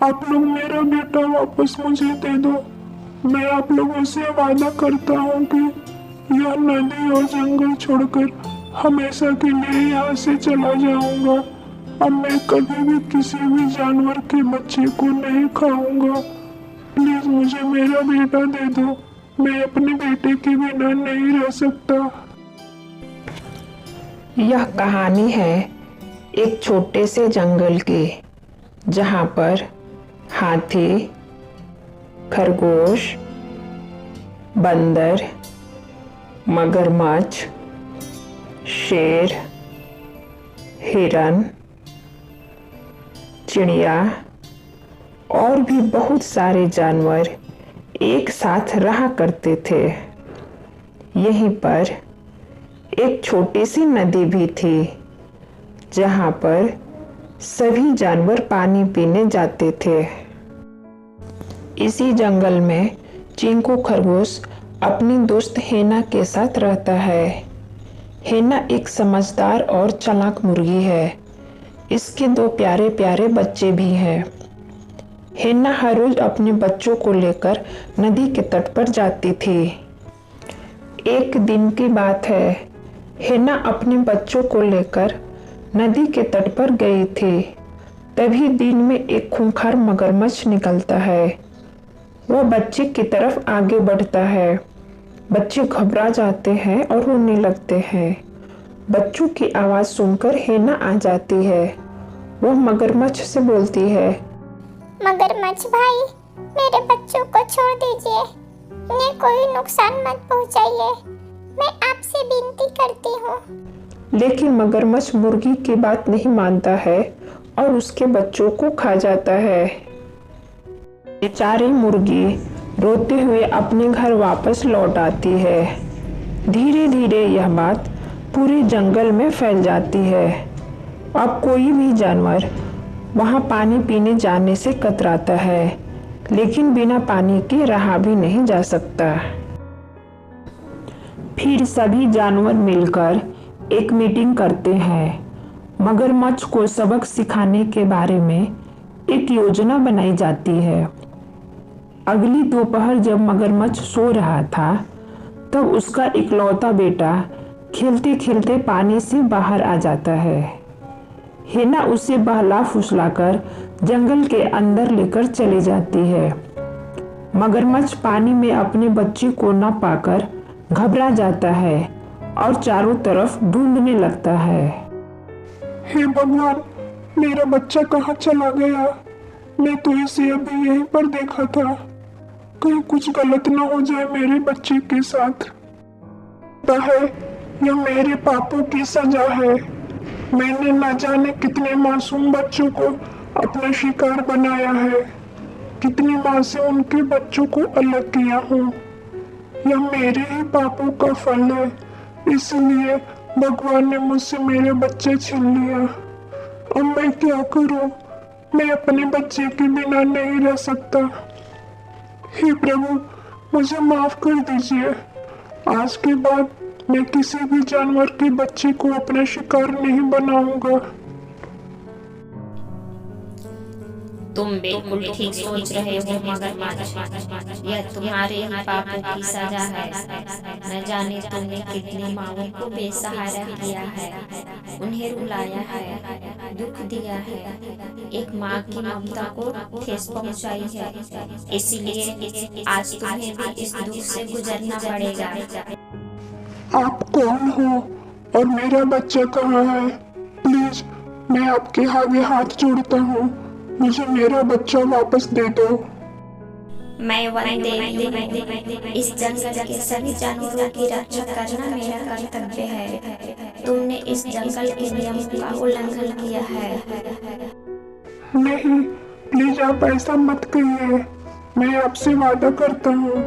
आप लोग मेरा बेटा वापस मुझे दे दो। मैं आप लोगों से वादा करता हूँ कि यह नदी और जंगल छोड़कर हमेशा के लिए यहाँ से चला जाऊंगा। अब मैं कभी भी किसी भी जानवर के बच्चे को नहीं खाऊंगा। प्लीज मुझे मेरा बेटा दे दो। मैं अपने बेटे के बिना नहीं रह सकता। यह कहानी है एक छोटे से जंगल की, जहाँ पर हाथी, खरगोश, बंदर, मगरमच्छ, शेर, हिरन, चिड़िया और भी बहुत सारे जानवर एक साथ रहा करते थे। यहीं पर एक छोटी सी नदी भी थी, जहाँ पर सभी जानवर पानी पीने जाते थे। इसी जंगल में चिंकू खरगोश अपनी दोस्त हेना के साथ रहता है। हेना एक समझदार और चालाक मुर्गी है। इसके 2 प्यारे प्यारे बच्चे भी हैं। हेना हर रोज अपने बच्चों को लेकर नदी के तट पर जाती थी। एक दिन की बात है, हेना अपने बच्चों को लेकर नदी के तट पर गई थी। तभी दिन में एक खूंखार मगरमच्छ निकलता है। वह बच्चे की तरफ आगे बढ़ता है। बच्चे घबरा जाते हैं और रोने लगते हैं। बच्चों की आवाज सुनकर हेना आ जाती है। वह मगरमच्छ से बोलती है, मगरमच्छ भाई, मेरे बच्चों को छोड़ दीजिए। उन्हें कोई नुकसान मत पहुंचाइए। मैं आपसे विनती करती हूँ। लेकिन मगरमच्छ मुर्गी की बात नहीं मानता है और उसके बच्चों को खा जाता है। बेचारी मुर्गी रोते हुए अपने घर वापस लौट आती है। धीरे धीरे यह बात पूरे जंगल में फैल जाती है। अब कोई भी जानवर वहाँ पानी पीने जाने से कतराता है, लेकिन बिना पानी के रहा भी नहीं जा सकता। फिर सभी जानवर मिलकर एक मीटिंग करते हैं। मगरमच्छ को सबक सिखाने के बारे में एक योजना बनाई जाती है। अगली दोपहर जब मगरमच्छ सो रहा था, तब उसका इकलौता बेटा खेलते खेलते पानी से बाहर आ जाता है। हेना उसे बहला फुसलाकर जंगल के अंदर लेकर चली जाती है। मगरमच्छ पानी में अपने बच्चे को न पाकर घबरा जाता है और चारों तरफ ढूंढने लगता है। हे भगवान, मेरा बच्चा कहाँ चला गया? मैं तो इसे अभी यहीं पर देखा था। कहीं कुछ गलत ना हो जाए मेरे बच्चे के साथ। पता है, यह मेरे पापों की सजा है। मैंने न जाने कितने मासूम बच्चों को अपना शिकार बनाया है। कितनी माँ से उनके बच्चों को अलग किया हूँ। यह मेरे ही पापों का फल है। इसलिए भगवान ने मुझसे मेरे बच्चे छीन लिया। अब मैं क्या करूं? मैं अपने बच्चे के बिना नहीं रह सकता। हे प्रभु, मुझे माफ कर दीजिए। आज के बाद मैं किसी भी जानवर के बच्चे को अपना शिकार नहीं बनाऊंगा। तुम बिल्कुल ठीक सोच रहे हो मगरमच्छ। यह तुम्हारे ही पापों की सजा है। न जाने तुमने कितनी माँओं को बेसहारा किया है, उन्हें रुलाया है, दुख दिया है, एक माँ की ममता को ठेस पहुँचाई है। इसीलिए आज तुम्हें भी इस दुख से गुजरना पड़ेगा। आप कौन हो और मेरा बच्चा कहाँ है? प्लीज, मैं आपके आगे हाथ जोड़ता हूँ। मुझे मेरा बच्चा वापस दे दो। मैं वन देवी हूँ। इस जंगल के सभी जानवरों की रक्षा करना मेरा कर्तव्य है। तुमने इस जंगल के नियमों का उल्लंघन किया है। नहीं, प्लीज आप ऐसा मत कहिए। मैं आपसे वादा करता हूँ,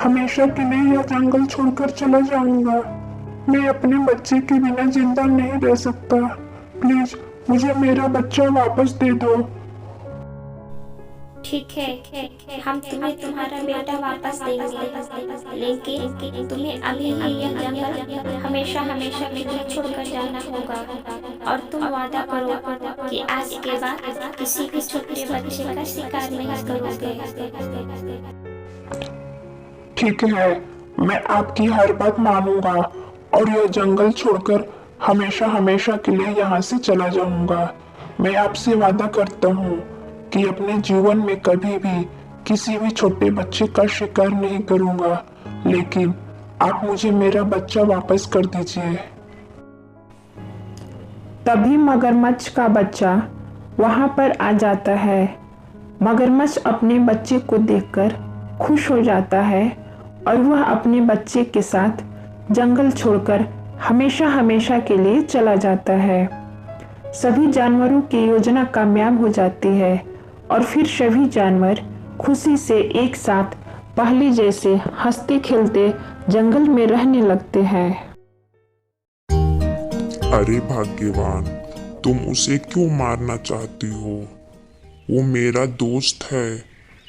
हमेशा के लिए यह जंगल छोड़कर चला जाऊंगा। मैं अपने बच्चे के बिना जिंदा नहीं रह सकता। प्लीज मुझे मेरा बच्चा वापस दे दो। ठीक है, हम तुम्हें तुम्हारा बेटा वापस देंगे, लेकिन तुम्हें अभी यह जंगल हमेशा हमेशा के लिए छोड़कर जाना होगा। और तुम वादा करो कि आज के बाद किसी भी छोटे बच्चे का शिकार नहीं करोगे। ठीक है, मैं आपकी हर बात मानूंगा और यह जंगल छोड़कर हमेशा हमेशा के लिए यहाँ से चला जाऊंगा। मैं आपसे वादा करता हूँ कि अपने जीवन में कभी भी किसी भी छोटे बच्चे का शिकार नहीं करूंगा, लेकिन आप मुझे मेरा बच्चा वापस कर दीजिए। तभी मगरमच्छ का बच्चा वहां पर आ जाता है। मगरमच्छ अपने बच्चे को देखकर खुश हो जाता है और वह अपने बच्चे के साथ जंगल छोड़कर हमेशा हमेशा के लिए चला जाता है। सभी जानवरों की योजना कामयाब हो जाती है और फिर सभी जानवर खुशी से एक साथ पहले जैसे हंसते खेलते जंगल में रहने लगते हैं। अरे भाग्यवान, तुम उसे क्यों मारना चाहती हो? वो मेरा दोस्त है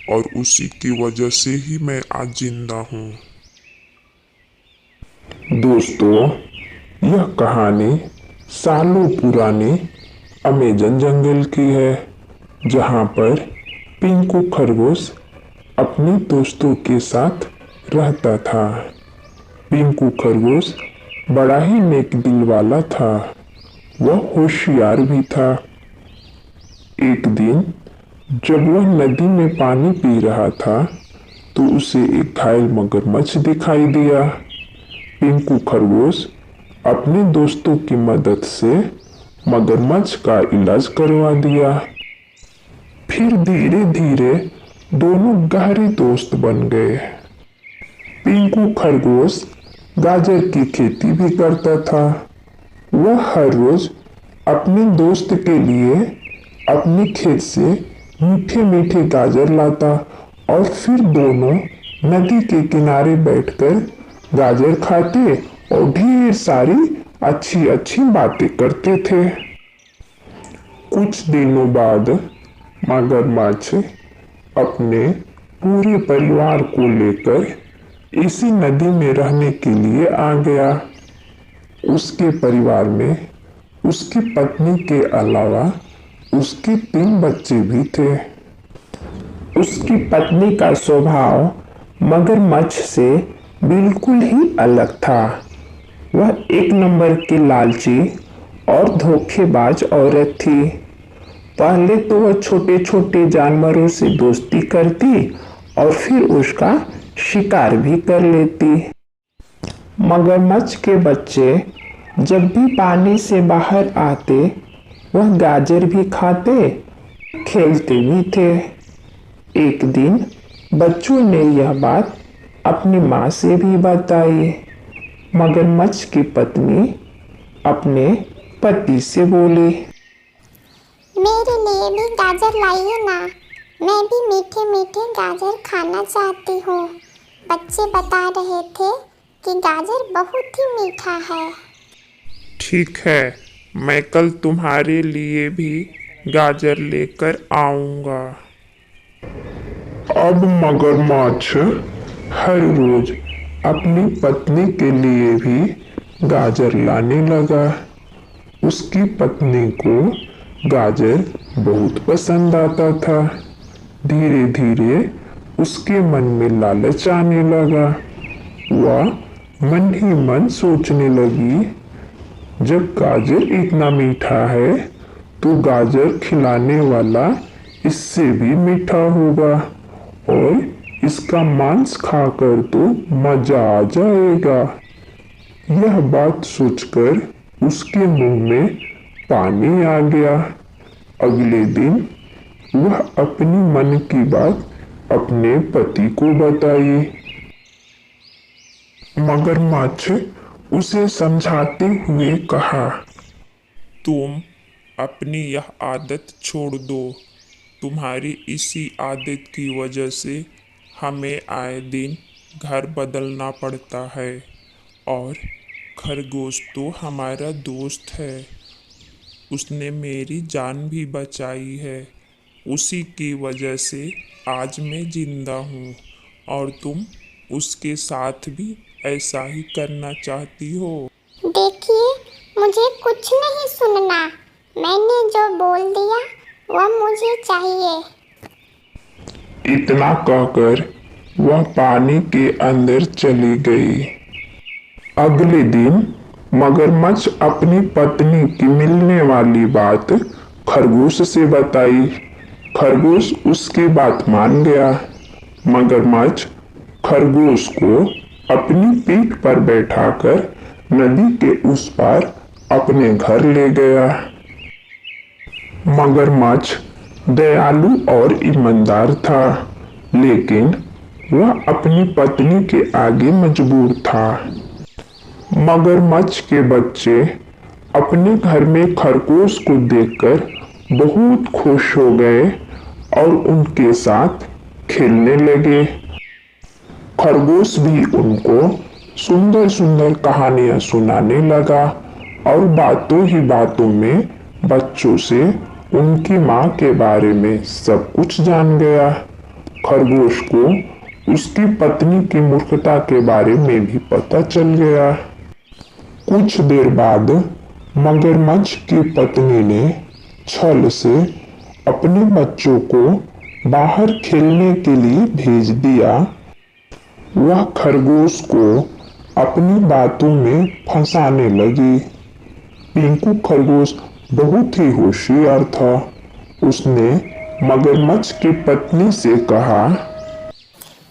और उसी की वजह से ही मैं आज जिंदा हूँ। दोस्तों, यह कहानी सालों पुरानी अमेजन जंगल की है, जहाँ पर पिंकू खरगोश अपने दोस्तों के साथ रहता था। पिंकू खरगोश बड़ा ही नेक दिल वाला था। वह होशियार भी था। एक दिन जब वह नदी में पानी पी रहा था तो उसे एक घायल मगरमच्छ दिखाई दिया। पिंकू खरगोश अपने दोस्तों की मदद से मगरमच्छ का इलाज करवा दिया। फिर धीरे धीरे दोनों गहरे दोस्त बन गए। पिंकू खरगोश गाजर की खेती भी करता था। वह हर रोज अपने दोस्त के लिए अपने खेत से मीठे मीठे गाजर लाता और फिर दोनों नदी के किनारे बैठकर गाजर खाते और ढेर सारी अच्छी अच्छी बातें करते थे। कुछ दिनों बाद मगरमच्छ अपने पूरे परिवार को लेकर इसी नदी में रहने के लिए आ गया। उसके परिवार में उसकी पत्नी के अलावा उसके 3 बच्चे भी थे। उसकी पत्नी का स्वभाव मगरमच्छ से बिल्कुल ही अलग था। वह एक नंबर की लालची और धोखेबाज औरत थी। पहले तो वह छोटे छोटे जानवरों से दोस्ती करती और फिर उसका शिकार भी कर लेती। मगरमच्छ के बच्चे जब भी पानी से बाहर आते वह गाजर भी खाते, खेलते भी थे। एक दिन बच्चों ने यह बात अपनी माँ से भी बताई। मगरमच्छ की पत्नी अपने पति से बोली, मेरे लिए भी गाजर लाइए ना, मैं भी मीठे मीठे गाजर खाना चाहती हूँ। बच्चे बता रहे थे कि गाजर बहुत ही मीठा है। ठीक है, मैं कल तुम्हारे लिए भी गाजर लेकर आऊंगा। अब मगरमच्छ हर रोज अपनी पत्नी के लिए भी गाजर लाने लगा। उसकी पत्नी को गाजर बहुत पसंद आता था। धीरे धीरे उसके मन में लालच आने लगा। वह मन ही मन सोचने लगी, जब गाजर इतना मीठा है तो गाजर खिलाने वाला इससे भी मीठा होगा और इसका मांस खाकर तो मजा आ जाएगा। यह बात सोचकर उसके मुंह में पानी आ गया। अगले दिन वह अपनी मन की बात अपने पति को बताई। मगरमच्छ उसे समझाते हुए कहा, तुम अपनी यह आदत छोड़ दो। तुम्हारी इसी आदत की वजह से हमें आए दिन घर बदलना पड़ता है और खरगोश तो हमारा दोस्त है। उसने मेरी जान भी बचाई है उसी की वजह से आज मैं जिंदा हूँ और तुम उसके साथ भी ऐसा ही करना चाहती हो। देखिए, मुझे कुछ नहीं सुनना। मैंने जो बोल दिया वह मुझे चाहिए। इतना कहकर वह पानी के अंदर चली गई। अगले दिन मगरमच्छ अपनी पत्नी की मिलने वाली बात खरगोश से बताई। खरगोश उसकी बात मान गया। मगरमच्छ खरगोश को अपनी पीठ पर बैठाकर नदी के उस पार अपने घर ले गया। मगरमच्छ दयालु और ईमानदार था, लेकिन वह अपनी पत्नी के आगे मजबूर था। मगरमच्छ के बच्चे अपने घर में खरगोश को देखकर बहुत खुश हो गए और उनके साथ खेलने लगे। खरगोश भी उनको सुंदर सुंदर कहानियां सुनाने लगा और बातों ही बातों में बच्चों से उनकी माँ के बारे में सब कुछ जान गया। खरगोश को उसकी पत्नी की मूर्खता के बारे में भी पता चल गया। कुछ देर बाद मगरमच्छ की पत्नी ने छल से अपने बच्चों को बाहर खेलने के लिए भेज दिया। वह खरगोश को अपनी बातों में फंसाने लगी। पिंकू खरगोश बहुत ही होशियार था। उसने मगरमच्छ की पत्नी से कहा,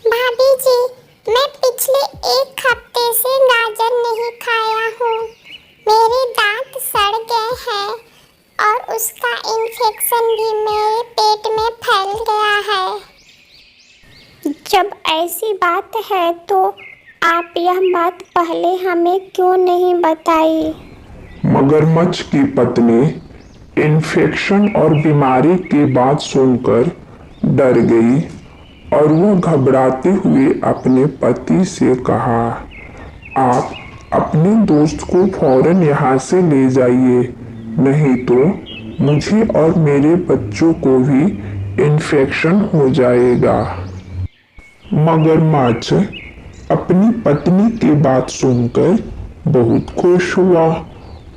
भाभी जी, मैं पिछले 1 हफ्ते से गाजर नहीं खाया हूँ। मेरे दांत सड़ गए हैं और उसका इन्फेक्शन भी मेरे पेट में फैल गया है। जब ऐसी बात है तो आप यह बात पहले हमें क्यों नहीं बताई? मगरमच्छ की पत्नी इन्फेक्शन और बीमारी की बात सुनकर डर गई और वह घबराते हुए अपने पति से कहा, आप अपने दोस्त को फौरन यहाँ से ले जाइए, नहीं तो मुझे और मेरे बच्चों को भी इन्फेक्शन हो जाएगा। मगरमच्छ अपनी पत्नी की बात सुनकर बहुत खुश हुआ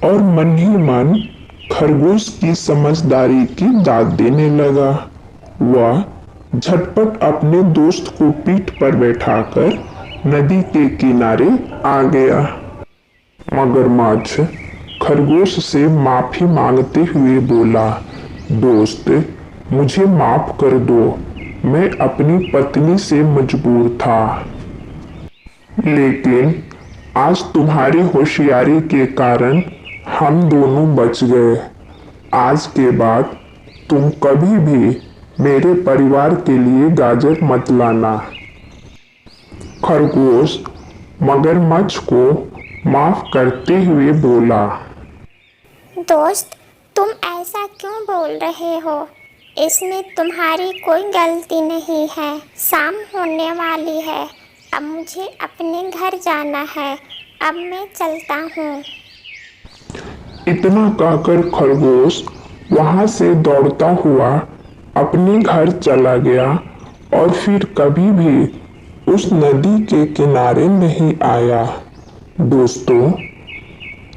और मन ही मन खरगोश की समझदारी की दाद देने लगा। वह झटपट अपने दोस्त को पीठ पर बैठाकर नदी के किनारे आ गया। मगरमच्छ खरगोश से माफी मांगते हुए बोला, दोस्त, मुझे माफ कर दो, मैं अपनी पत्नी से मजबूर था, लेकिन आज तुम्हारी होशियारी के कारण हम दोनों बच गए। आज के बाद तुम कभी भी मेरे परिवार के लिए गाजर मत लाना। खरगोश मगरमच्छ को माफ करते हुए बोला, दोस्त, तुम ऐसा क्यों बोल रहे हो? इसमें तुम्हारी कोई गलती नहीं है। शाम होने वाली है, अब मुझे अपने घर जाना है। अब मैं चलता हूँ। इतना कहकर खरगोश वहां से दौड़ता हुआ अपने घर चला गया और फिर कभी भी उस नदी के किनारे नहीं आया। दोस्तों,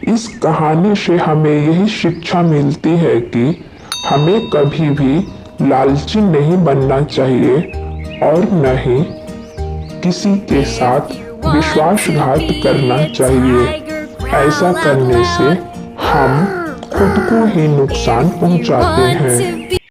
इस कहानी से हमें यही शिक्षा मिलती है कि हमें कभी भी लालची नहीं बनना चाहिए और न ही किसी के साथ विश्वासघात करना चाहिए। ऐसा करने से हम खुद को ही नुकसान पहुंचाते हैं।